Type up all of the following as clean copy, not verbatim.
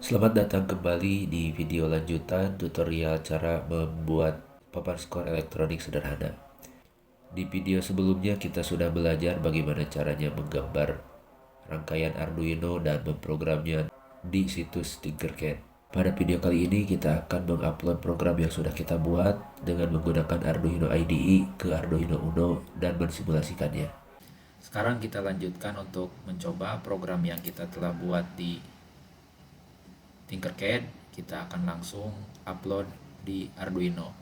Selamat datang kembali di video lanjutan tutorial cara membuat papan skor elektronik sederhana. Di video sebelumnya kita sudah belajar bagaimana caranya menggambar rangkaian Arduino dan memprogramnya di situs Tinkercad. Pada video kali ini kita akan mengupload program yang sudah kita buat dengan menggunakan Arduino IDE ke Arduino Uno dan mensimulasikannya. Sekarang kita lanjutkan untuk mencoba program yang kita telah buat di Tinkercad. Kita akan langsung upload di Arduino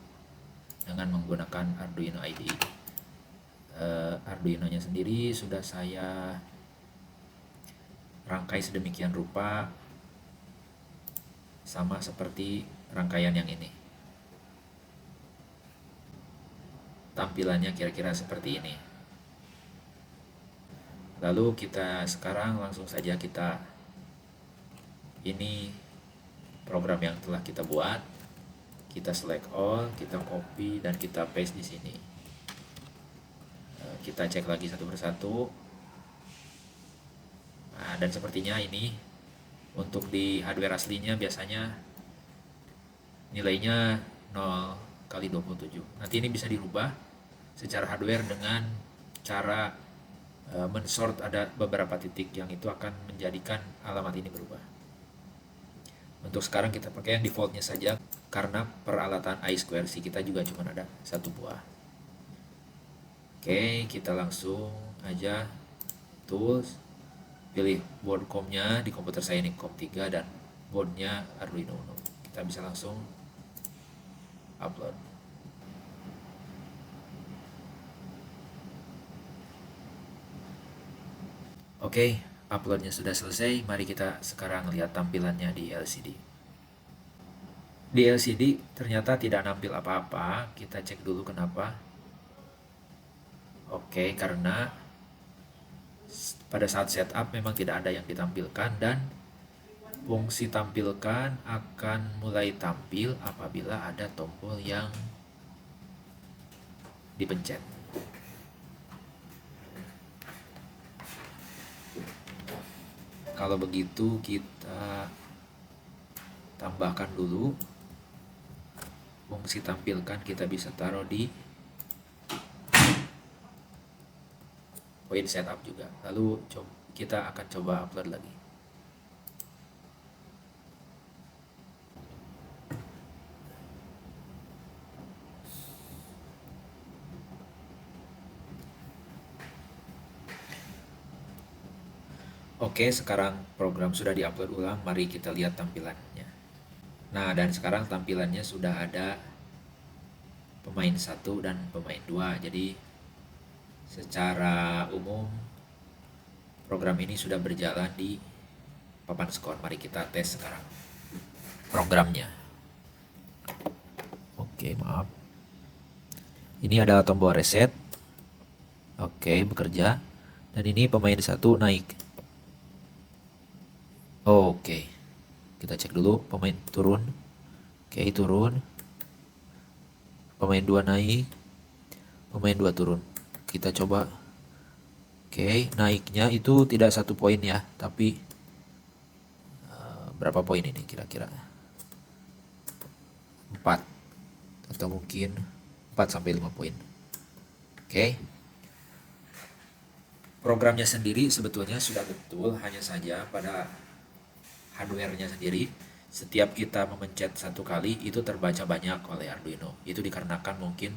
dengan menggunakan Arduino IDE. Arduino-nya sendiri sudah saya rangkai sedemikian rupa, sama seperti rangkaian yang ini. Tampilannya kira-kira seperti ini. Lalu kita sekarang langsung saja ini program yang telah kita buat. Kita select all, kita copy dan kita paste di sini. Kita cek lagi satu persatu. Nah, dan sepertinya ini untuk di hardware aslinya biasanya nilainya 0 kali 27. Nanti ini bisa dirubah secara hardware dengan cara mensort ada beberapa titik yang itu akan menjadikan alamat ini berubah. Untuk sekarang kita pakai yang defaultnya saja karena peralatan I2C kita juga cuma ada satu buah. Oke, kita langsung aja tools, pilih board COM-nya. Di komputer saya ini COM3 dan boardnya Arduino Uno. Kita bisa langsung upload. Oke, uploadnya sudah selesai. Mari kita sekarang lihat tampilannya di LCD. Di LCD ternyata tidak nampil apa-apa. Kita cek dulu kenapa. Oke, karena pada saat setup memang tidak ada yang ditampilkan dan fungsi tampilkan akan mulai tampil apabila ada tombol yang dipencet. Kalau begitu kita tambahkan dulu fungsi tampilkan, kita bisa taruh di poin setup juga. Lalu kita akan coba upload lagi. Oke, sekarang program sudah diupload ulang. Mari kita lihat tampilannya. Nah, dan sekarang tampilannya sudah ada pemain 1 dan pemain 2. Jadi secara umum program ini sudah berjalan di papan skor. Mari kita tes sekarang programnya. Oke, maaf. Ini ada tombol reset. Oke, bekerja. Dan ini pemain 1 naik. Oke, kita cek dulu pemain turun. Oke, turun. Pemain 2 naik. Pemain 2 turun. Kita coba. Oke, naiknya itu tidak 1 poin ya, tapi berapa poin ini kira-kira? 4 atau mungkin 4 sampai 5 poin. Oke. Programnya sendiri sebetulnya sudah betul, hanya saja pada hardware-nya sendiri setiap kita memencet 1 kali itu terbaca banyak oleh Arduino. Itu dikarenakan mungkin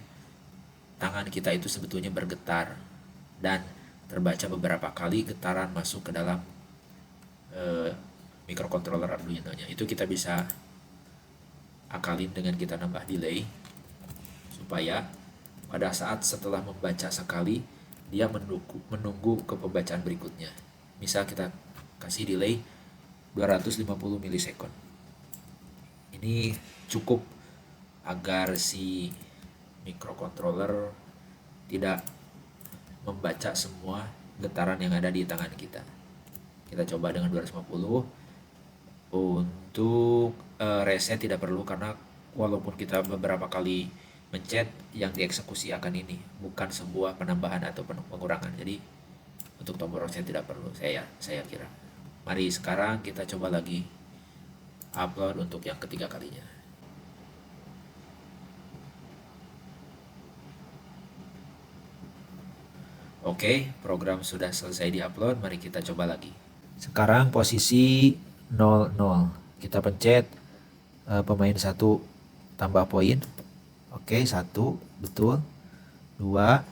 tangan kita itu sebetulnya bergetar dan terbaca beberapa kali getaran masuk ke dalam microcontroller Arduino-nya. Itu kita bisa akalin dengan kita nambah delay supaya pada saat setelah membaca sekali dia menunggu ke pembacaan berikutnya. Misal kita kasih delay 250 milisekund. Ini cukup agar si microcontroller tidak membaca semua getaran yang ada di tangan kita. Kita coba dengan 250. Untuk reset tidak perlu karena walaupun kita beberapa kali mencet, yang dieksekusi akan ini, bukan sebuah penambahan atau pengurangan. Jadi untuk tombol reset tidak perlu, saya kira. Mari sekarang kita coba lagi upload untuk yang ketiga kalinya. Oke, program sudah selesai diupload, mari kita coba lagi. Sekarang posisi 0-0. Kita pencet pemain 1 tambah poin. Oke, 1 betul. 2,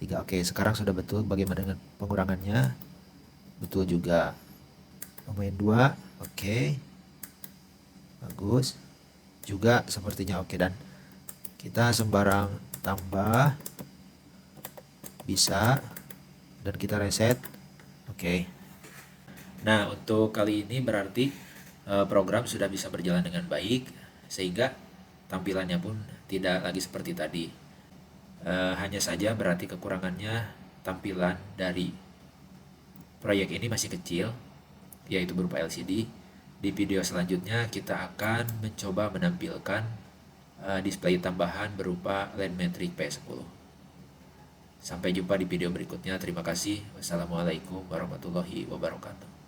3. Oke, sekarang sudah betul. Bagaimana dengan pengurangannya? Betul juga. Pemain 2. Oke. Bagus. Juga sepertinya oke, dan kita sembarang tambah bisa, dan kita reset. Oke. Nah, untuk kali ini berarti program sudah bisa berjalan dengan baik, sehingga tampilannya pun tidak lagi seperti tadi. Hanya saja berarti kekurangannya tampilan dari proyek ini masih kecil, yaitu berupa LCD. Di video selanjutnya kita akan mencoba menampilkan display tambahan berupa Landmetric P10. Sampai jumpa di video berikutnya. Terima kasih. Wassalamualaikum warahmatullahi wabarakatuh.